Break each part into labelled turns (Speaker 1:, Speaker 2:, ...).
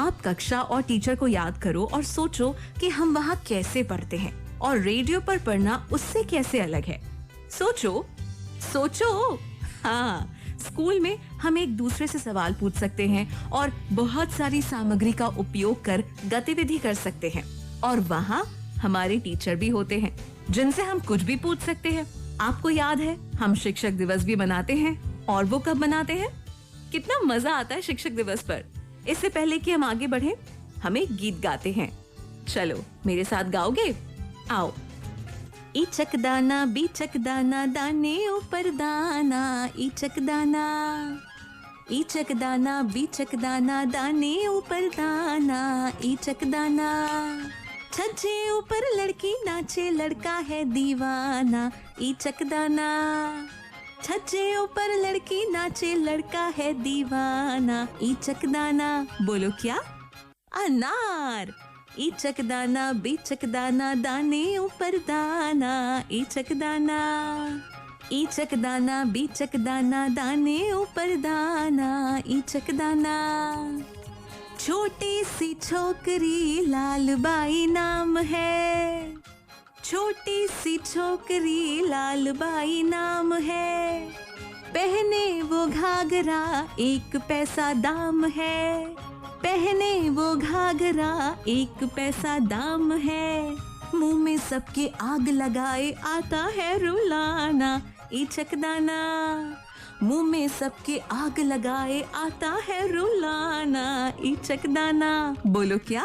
Speaker 1: आप कक्षा और टीचर को याद करो और सोचो कि हम वहाँ कैसे पढ़ते हैं और रेडियो पर पढ़ना उससे कैसे अलग है। सोचो सोचो। हाँ, स्कूल में हम एक दूसरे से सवाल पूछ सकते हैं और बहुत सारी सामग्री का उपयोग कर गतिविधि कर सकते हैं, और वहाँ हमारे टीचर भी होते हैं जिनसे हम कुछ भी पूछ सकते हैं। आपको याद है हम शिक्षक दिवस भी मनाते हैं, और वो कब मनाते हैं? कितना मजा आता है शिक्षक दिवस पर। इससे पहले कि हम आगे बढ़ें, हम एक गीत गाते हैं। चलो मेरे साथ गाओगे? आओ। ईचक दाना बीचक दाना दाने ऊपर दाना, ईचक दाना बीचक दाना दाने ऊपर दाना, ईचक दाना। छज्जे ऊपर लड़की नाचे लड़का है दीवाना, ईचक दाना। छज्जे ऊपर लड़की नाचे लड़का है दीवाना, ईचक दाना। बोलो क्या? अनार। ईचक दाना बीचक दाना दाने ऊपर दाना, ईचक दाना। ईचक दाना बीचक दाना दाने ऊपर दाना, ईचक दाना। छोटी सी छोकरी लाल बाई नाम है, छोटी सी छोकरी लाल बाई नाम है। पहने वो घाघरा 1 पैसा दाम है, पहने वो घाघरा 1 पैसा दाम है। मुंह में सबके आग लगाए आता है रुलाना, ईचक दाना। मुंह में सबके आग लगाए आता है रुलाना, ईचक दाना। बोलो क्या?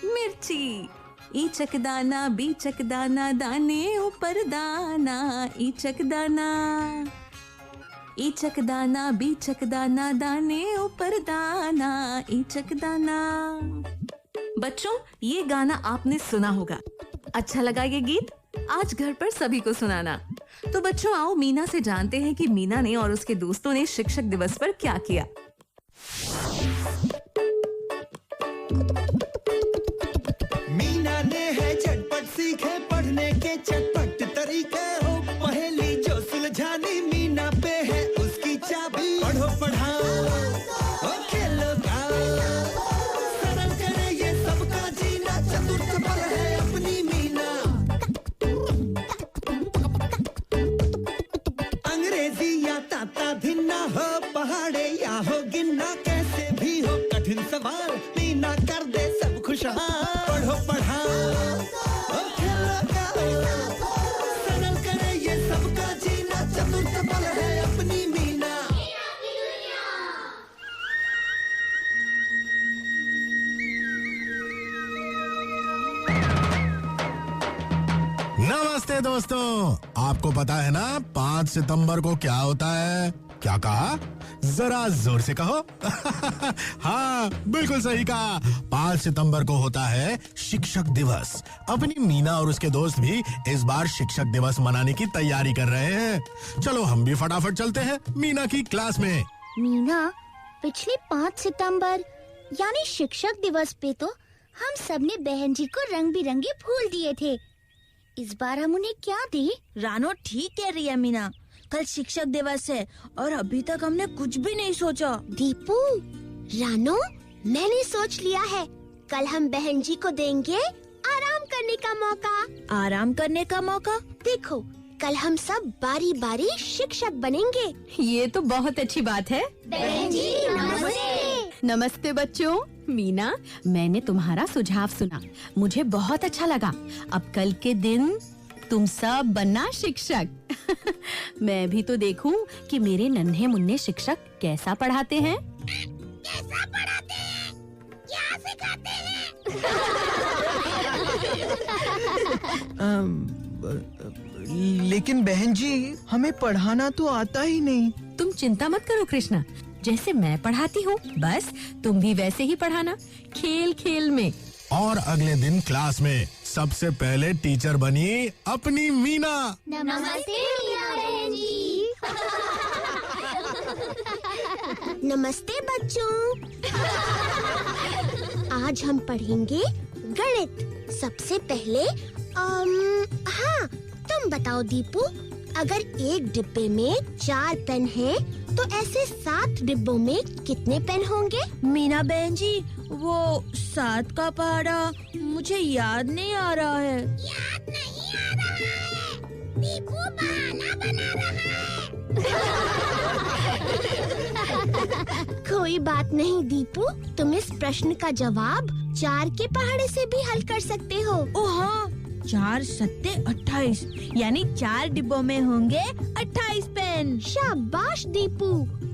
Speaker 1: मिर्ची। ईचक दाना बीचक दाना दाने ऊपर दाना, ईचक दाना। ईचक दाना बीचक दाना दाने ऊपर दाना, ईचक दाना। बच्चों, ये गाना आपने सुना होगा। अच्छा लगा ये गीत? आज घर पर सभी को सुनाना। तो बच्चों आओ मीना से जानते हैं कि मीना ने और उसके दोस्तों ने शिक्षक दिवस पर क्या किया।
Speaker 2: मीना ने है झटपट सीखे पढ़ने के चटपट तरीके हो, पहेली जो सुलझानी मीना पे है उसकी चाबी। पढ़ो पढ़ाओ और खेलो गाओ, सरल करे ये सबका जीना, चतुर चपल है अपनी मीना। अंग्रेजी या ताता भिन्ना हो, पहाड़े या हो गिनना, कैसे भी हो कठिन सवाल मीना कर दे सब खुशहाल। पढ़ो पढ़ाओ और खेलो गाओ, सरल करे ये सबका जीना, चतुर चपल है अपनी मीना।
Speaker 3: नमस्ते दोस्तों, आपको पता है ना 5 सितंबर को क्या होता है? क्या कहा? जरा जोर से कहो। हाँ, बिल्कुल सही कहा। 5 सितंबर को होता है शिक्षक दिवस। अपनी मीना और उसके दोस्त भी इस बार शिक्षक दिवस मनाने की तैयारी कर रहे हैं। चलो हम भी फटाफट चलते हैं मीना की क्लास में।
Speaker 4: मीना, पिछले 5 सितंबर यानी शिक्षक दिवस पे तो हम सबने बहन जी को रंग बिरंगे फूल दिए थे। इस बार हम उन्हें क्या दें?
Speaker 5: रानो ठीक कह रही है मीना, कल शिक्षक दिवस है और अभी तक हमने कुछ भी नहीं सोचा।
Speaker 4: दीपू, रानो, मैंने सोच लिया है। कल हम बहन जी को देंगे आराम करने का मौका।
Speaker 5: आराम करने का मौका?
Speaker 4: देखो, कल हम सब बारी बारी शिक्षक बनेंगे।
Speaker 1: ये तो बहुत अच्छी बात है।
Speaker 4: बहन जी नमस्ते।
Speaker 6: नमस्ते बच्चों। मीना, मैंने तुम्हारा सुझाव सुना, मुझे बहुत अच्छा लगा। अब कल के दिन तुम सब बनना शिक्षक। मैं भी तो देखूं कि मेरे नन्हे मुन्ने शिक्षक कैसा पढ़ाते हैं।
Speaker 4: कैसा पढ़ाते हैं? क्या सिखाते हैं?
Speaker 2: लेकिन बहन जी, हमें पढ़ाना तो आता ही नहीं।
Speaker 6: तुम चिंता मत करो कृष्णा, जैसे मैं पढ़ाती हूँ बस तुम भी वैसे ही पढ़ाना, खेल खेल में।
Speaker 3: और अगले दिन क्लास में सबसे पहले टीचर बनी अपनी मीना।
Speaker 4: नमस्ते मीना बहन जी। नमस्ते बच्चों। आज हम पढ़ेंगे गणित। सबसे पहले हाँ, तुम बताओ दीपू, अगर एक डिब्बे में 4 पेन हैं, तो ऐसे 7 डिब्बों में कितने पेन होंगे?
Speaker 5: मीना बहन जी, वो 7 का पहाड़ा मुझे याद नहीं आ रहा है।
Speaker 4: याद नहीं आ रहा है। दीपू बहाना बना रहा है। कोई बात नहीं दीपू, तुम इस प्रश्न का जवाब 4 के पहाड़े से भी हल कर सकते हो।
Speaker 5: ओ हाँ, 4 सत्ते 28, यानी 4 डिब्बों में होंगे 28 पेन।
Speaker 4: शाबाश दीपू,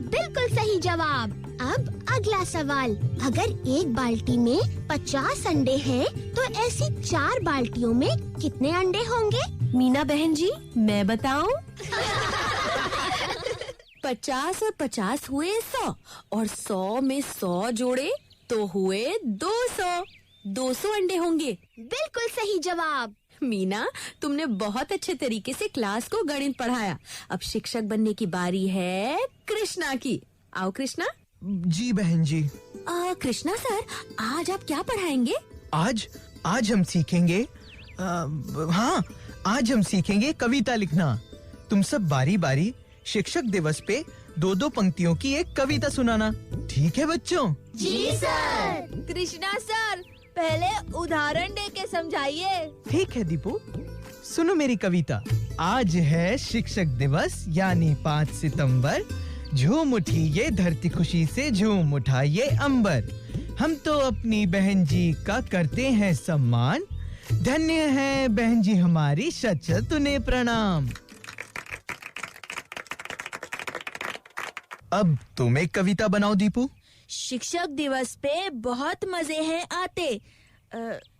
Speaker 4: बिल्कुल सही जवाब। अब अगला सवाल, अगर एक बाल्टी में 50 अंडे हैं, तो ऐसी 4 बाल्टियों में कितने अंडे होंगे?
Speaker 6: मीना बहन जी, मैं बताऊं? 50 और 50 हुए 100 और 100 में 100 जोड़े तो हुए 200। 200 अंडे होंगे।
Speaker 4: बिल्कुल सही जवाब।
Speaker 6: मीना, तुमने बहुत अच्छे तरीके से क्लास को गणित पढ़ाया। अब शिक्षक बनने की बारी है कृष्णा की। आओ कृष्णा।
Speaker 7: जी बहन जी।
Speaker 6: कृष्णा सर, आज आप क्या पढ़ाएंगे?
Speaker 7: आज हम सीखेंगे आज हम सीखेंगे कविता लिखना। तुम सब बारी बारी शिक्षक दिवस पे 2-2 पंक्तियों की एक कविता सुनाना, ठीक है बच्चों?
Speaker 4: जी सर।
Speaker 5: कृष्णा सर, पहले उदाहरण दे के समझाइए।
Speaker 7: ठीक है दीपू, सुनो मेरी कविता। आज है शिक्षक दिवस यानी 5 सितंबर। झूम उठी ये धरती खुशी से, झूम उठा ये अंबर। हम तो अपनी बहन जी का करते हैं सम्मान। धन्य है बहन जी हमारी, शत शत उन्हें प्रणाम। अब तुम एक कविता बनाओ दीपू।
Speaker 5: शिक्षक दिवस पे बहुत मजे हैं आते।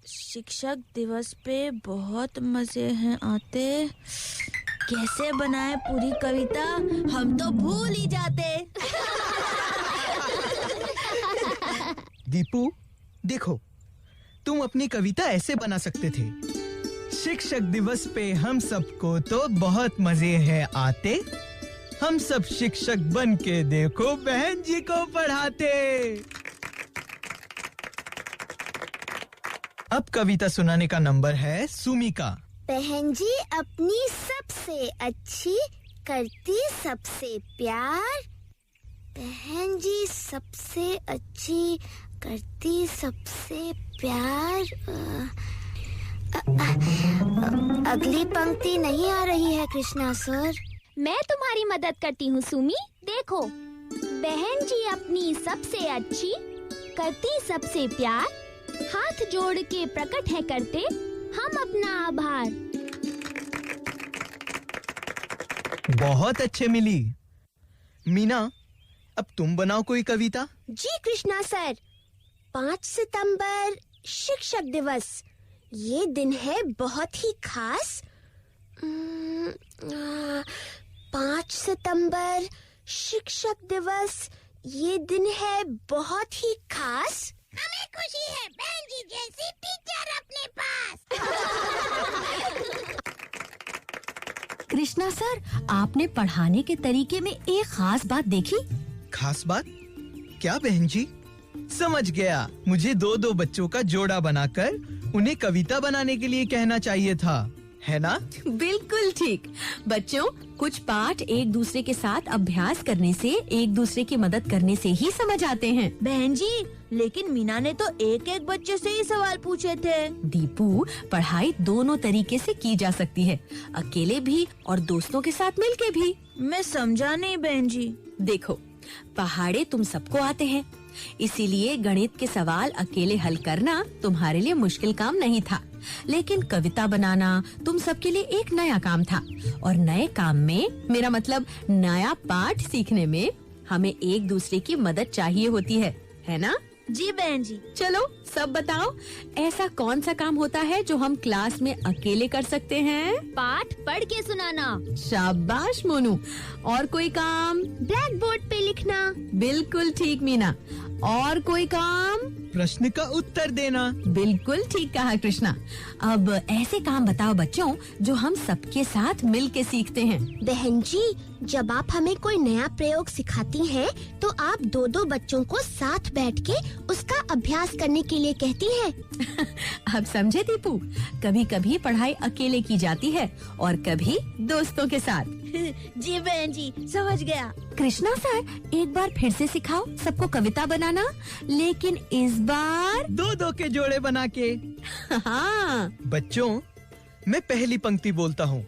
Speaker 5: शिक्षक दिवस पे बहुत मजे हैं आते। कैसे बनाए पूरी कविता, हम तो भूल ही जाते।
Speaker 7: दीपू देखो, तुम अपनी कविता ऐसे बना सकते थे। शिक्षक दिवस पे हम सबको तो बहुत मजे हैं आते। हम सब शिक्षक बन के देखो बहन जी को पढ़ाते। अब कविता सुनाने का नंबर है सुमी का।
Speaker 4: बहन जी अपनी सबसे अच्छी, करती सबसे प्यार। बहन जी सबसे अच्छी, करती सबसे प्यार। अगली पंक्ति नहीं आ रही है कृष्णा सर। मैं तुम्हारी मदद करती हूँ सुमी। देखो, बहन जी अपनी सबसे अच्छी, करती सबसे प्यार। हाथ जोड़ के प्रकट है करते हम अपना आभार।
Speaker 7: बहुत अच्छे मिली। मीना, अब तुम बनाओ कोई कविता।
Speaker 4: जी कृष्णा सर। 5 सितंबर शिक्षक दिवस, ये दिन है बहुत ही खास। 5 सितंबर शिक्षक दिवस, ये दिन है बहुत ही खास। हमें खुशी है बहन जी जैसी टीचर अपने पास।
Speaker 6: कृष्णा सर, आपने पढ़ाने के तरीके में एक खास बात देखी?
Speaker 7: खास बात क्या बहन जी? समझ गया, मुझे 2-2 बच्चों का जोड़ा बनाकर उन्हें कविता बनाने के लिए कहना चाहिए था, है ना?
Speaker 6: बिल्कुल ठीक। बच्चों, कुछ पाठ एक दूसरे के साथ अभ्यास करने से, एक दूसरे की मदद करने से ही समझ आते हैं।
Speaker 5: बहन जी, लेकिन मीना ने तो एक बच्चे से ही सवाल पूछे थे।
Speaker 6: दीपू, पढ़ाई दोनों तरीके से की जा सकती है, अकेले भी और दोस्तों के साथ मिलके भी।
Speaker 5: मैं समझा नहीं बहन जी।
Speaker 6: देखो, पहाड़े तुम सबको आते हैं, इसीलिए गणित के सवाल अकेले हल करना तुम्हारे लिए मुश्किल काम नहीं था। लेकिन कविता बनाना तुम सबके लिए एक नया काम था, और नए काम में, मेरा मतलब नया पाठ सीखने में, हमें एक दूसरे की मदद चाहिए होती है ना?
Speaker 5: जी बहन जी।
Speaker 6: चलो सब बताओ, ऐसा कौन सा काम होता है जो हम क्लास में अकेले कर सकते हैं?
Speaker 4: पाठ पढ़ के सुनाना।
Speaker 6: शाबाश मोनू। और कोई काम?
Speaker 4: ब्लैक बोर्ड पे लिखना।
Speaker 6: बिल्कुल ठीक मीना। और कोई काम?
Speaker 7: प्रश्न का उत्तर देना।
Speaker 6: बिल्कुल ठीक कहा कृष्णा। अब ऐसे काम बताओ बच्चों जो हम सबके साथ मिल के सीखते हैं।
Speaker 4: बहन जी, जब आप हमें कोई नया प्रयोग सिखाती हैं, तो आप 2-2 बच्चों को साथ बैठ के उसका अभ्यास करने के लिए कहती हैं।
Speaker 6: अब समझे दीपू, कभी कभी पढ़ाई अकेले की जाती है और कभी दोस्तों के साथ।
Speaker 5: जी बहन जी, समझ गया।
Speaker 6: कृष्णा सर, एक बार फिर से सिखाओ सबको कविता बनाना, लेकिन इस बार
Speaker 7: दो दो के जोड़े बना के।
Speaker 6: हाँ।
Speaker 7: बच्चों, मैं पहली पंक्ति बोलता हूँ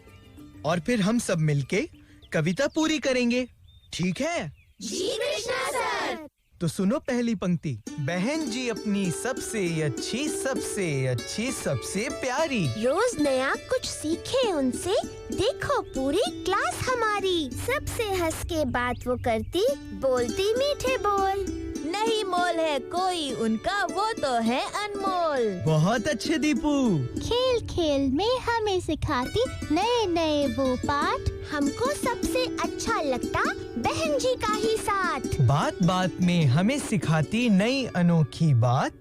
Speaker 7: और फिर हम सब मिलके कविता पूरी करेंगे, ठीक है?
Speaker 4: जी कृष्णा सर।
Speaker 7: तो सुनो पहली पंक्ति। बहन जी अपनी सबसे अच्छी, सबसे अच्छी, सबसे प्यारी।
Speaker 4: रोज नया कुछ सीखे उनसे, देखो पूरी क्लास हमारी। सबसे हंस के बात वो करती, बोलती मीठे बोल।
Speaker 5: नहीं मोल है कोई उनका, वो तो है अनमोल।
Speaker 7: बहुत अच्छे दीपू।
Speaker 4: खेल खेल में हमें सिखाती नए नए वो पाठ। हमको सबसे अच्छा लगता बहन जी का ही साथ।
Speaker 7: बात बात में हमें सिखाती नई अनोखी बात।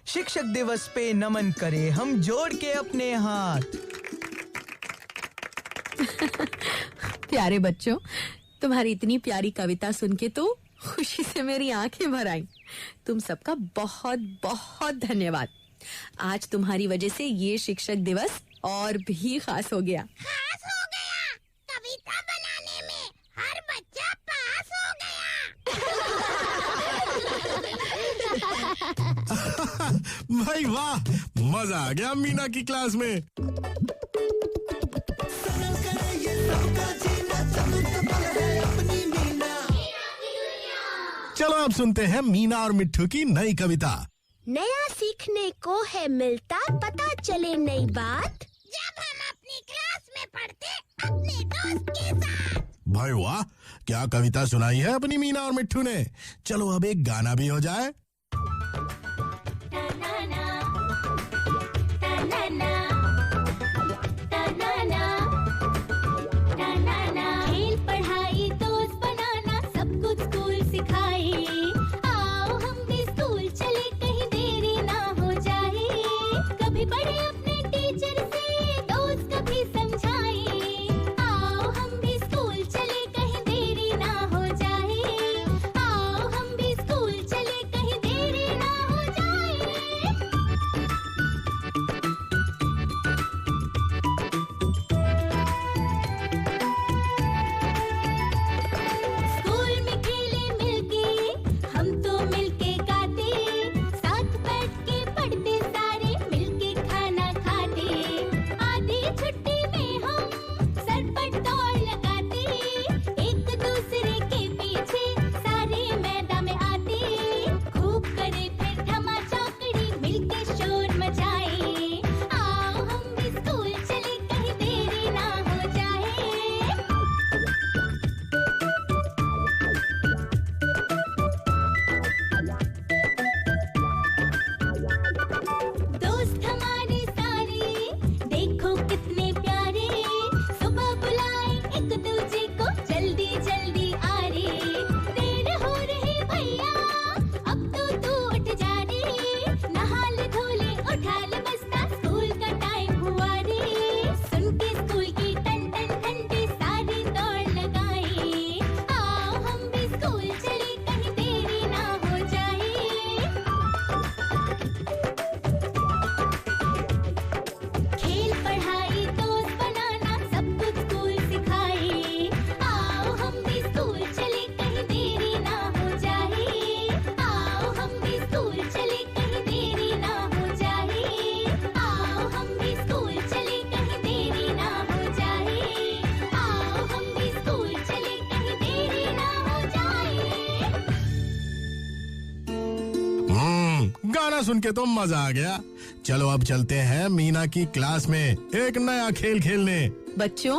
Speaker 7: शिक्षक दिवस पे नमन करे हम जोड़ के अपने हाथ।
Speaker 6: प्यारे बच्चों, तुम्हारी इतनी प्यारी कविता सुन के तो खुशी से मेरी आंखें भर आईं। तुम सबका बहुत बहुत धन्यवाद। आज तुम्हारी वजह से ये शिक्षक दिवस और भी खास हो गया।
Speaker 4: खास हो गया, कविता बनाने में हर बच्चा पास हो गया।
Speaker 3: भाई वाह, मजा आ गया मीना की क्लास में। चलो अब सुनते हैं मीना और मिट्ठू की नई कविता।
Speaker 4: नया सीखने को है मिलता, पता चले नई बात। जब हम अपनी क्लास में पढ़ते अपने दोस्त के साथ।
Speaker 3: भाई वाह, क्या कविता सुनाई है अपनी मीना और मिट्ठू ने। चलो अब एक गाना भी हो जाए।
Speaker 4: खेल पढ़ाई दोस्त बनाना सब कुछ स्कूल सिखाए। आओ हम भी स्कूल चले, कहीं देरी ना हो जाए। कभी पढ़े अपने टीचर से, दोस्त कभी समझाए। आओ हम भी स्कूल चले, कहीं देरी ना हो जाए। आओ हम भी स्कूल चले, कहीं देरी ना हो जाए। स्कूल में खेले मिलके, हम तो मिलके गाते। साथ बैठ के पढ़ते, सारे मिलके खाना खाते। आधी छुट्टी में हम सर पर दौड़ लगाते। एक दूसरे के पीछे सारे मैदान में आते। खूब करे फिर धमा चौकड़ी, मिलके शोर मचाए। आओ हम भी स्कूल चले, कहीं देरी ना हो जाए। दोस्त हमारे सारे, देखो कितने प्यारे। सुबह बुलाए एक दूजे को, जल्दी जल्दी आ रे। देर हो रही भैया, अब तो तू उठ जा रे। नहा ले धो ले, उठा ले बस्ता, स्कूल का टाइम हुआ रे। सुन के स्कूल की टन टन घंटी, सारी दौड़ लगाए। आओ हम भी स्कूल चले, कहीं देरी ना हो जाए। खेल पढ़ाई दोस्त बनाना सब कुछ स्कूल सिखाए। आओ हम भी स्कूल चले, कहीं देरी ना हो जाए। आओ हम भी स्कूल चले, कहीं देरी ना हो जाए। आओ हम भी स्कूल चले, कहीं देरी ना हो जाए। आओ हम भी स्कूल चले, कहीं देरी ना हो जाए।
Speaker 3: गाना सुन के तो मजा आ गया। चलो अब चलते हैं मीना की क्लास में एक नया खेल खेलने।
Speaker 6: बच्चों,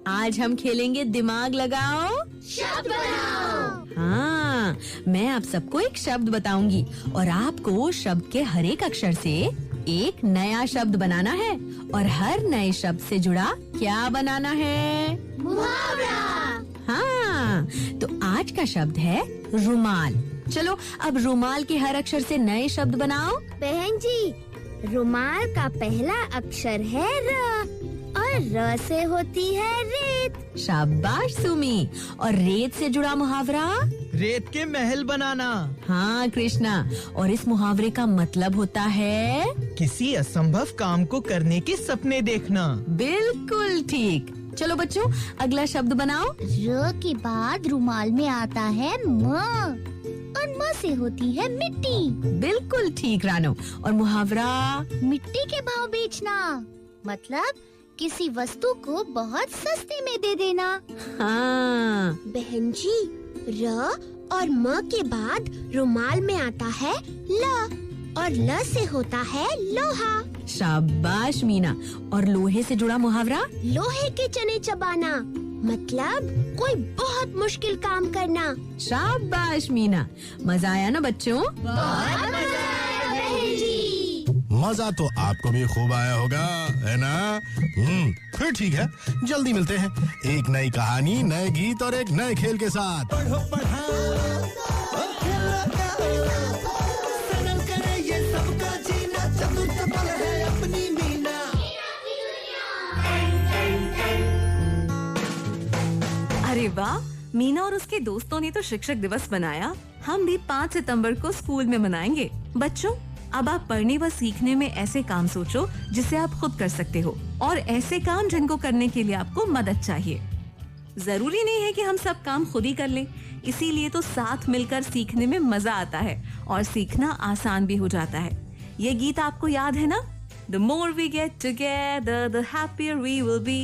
Speaker 6: आज हम खेलेंगे दिमाग लगाओ।
Speaker 4: शब्द बनाओ।
Speaker 6: हाँ, मैं आप सबको एक शब्द बताऊंगी और आपको शब्द के हर एक अक्षर से एक नया शब्द बनाना है और हर नए शब्द से जुड़ा क्या बनाना है?
Speaker 4: मुहावरा।
Speaker 6: हाँ, तो आज का शब्द है रुमाल। चलो अब रुमाल के हर अक्षर से नए शब्द बनाओ।
Speaker 4: बहन जी, रुमाल का पहला अक्षर है र और र से होती है रेत।
Speaker 6: शाबाश सुमी। और रेत से जुड़ा मुहावरा?
Speaker 7: रेत के महल बनाना।
Speaker 6: हाँ कृष्णा, और इस मुहावरे का मतलब होता है
Speaker 7: किसी असंभव काम को करने के सपने देखना।
Speaker 6: बिल्कुल ठीक। चलो बच्चों, अगला शब्द बनाओ।
Speaker 4: र के बाद रुमाल में आता है म और म से होती है मिट्टी।
Speaker 6: बिल्कुल ठीक रानो। और मुहावरा?
Speaker 4: मिट्टी के भाव बेचना, मतलब किसी वस्तु को बहुत सस्ते में दे देना।
Speaker 6: हाँ।
Speaker 4: बहन जी, र और म के बाद रुमाल में आता है ल और ल से होता है लोहा।
Speaker 6: शाबाश मीना। और लोहे से जुड़ा मुहावरा?
Speaker 4: लोहे के चने चबाना, मतलब कोई बहुत मुश्किल काम करना।
Speaker 6: शाबाश मीना। मजा आया ना बच्चों?
Speaker 4: बहुत मजा आया बहन जी।
Speaker 3: मजा तो आपको भी खूब आया होगा, है ना? फिर ठीक है, जल्दी मिलते हैं एक नई कहानी, नए गीत और एक नए खेल के साथ।
Speaker 2: पढ़ो पढ़ाओ और खेलो गाओ, सरल करे ये सबका जीना, चतुर्थ पल है अपनी मीना।
Speaker 1: अरे वाह, मीना और उसके दोस्तों ने तो शिक्षक दिवस मनाया। हम भी 5 सितंबर को स्कूल में मनाएंगे। बच्चों, अब आप पढ़ने व सीखने में ऐसे काम सोचो जिसे आप खुद कर सकते हो, और ऐसे काम जिनको करने के लिए आपको मदद चाहिए। जरूरी नहीं है कि हम सब काम खुद ही कर लें, इसीलिए तो साथ मिलकर सीखने में मजा आता है और सीखना आसान भी हो जाता है। ये गीत आपको याद है ना? The more we get together, the happier we will be.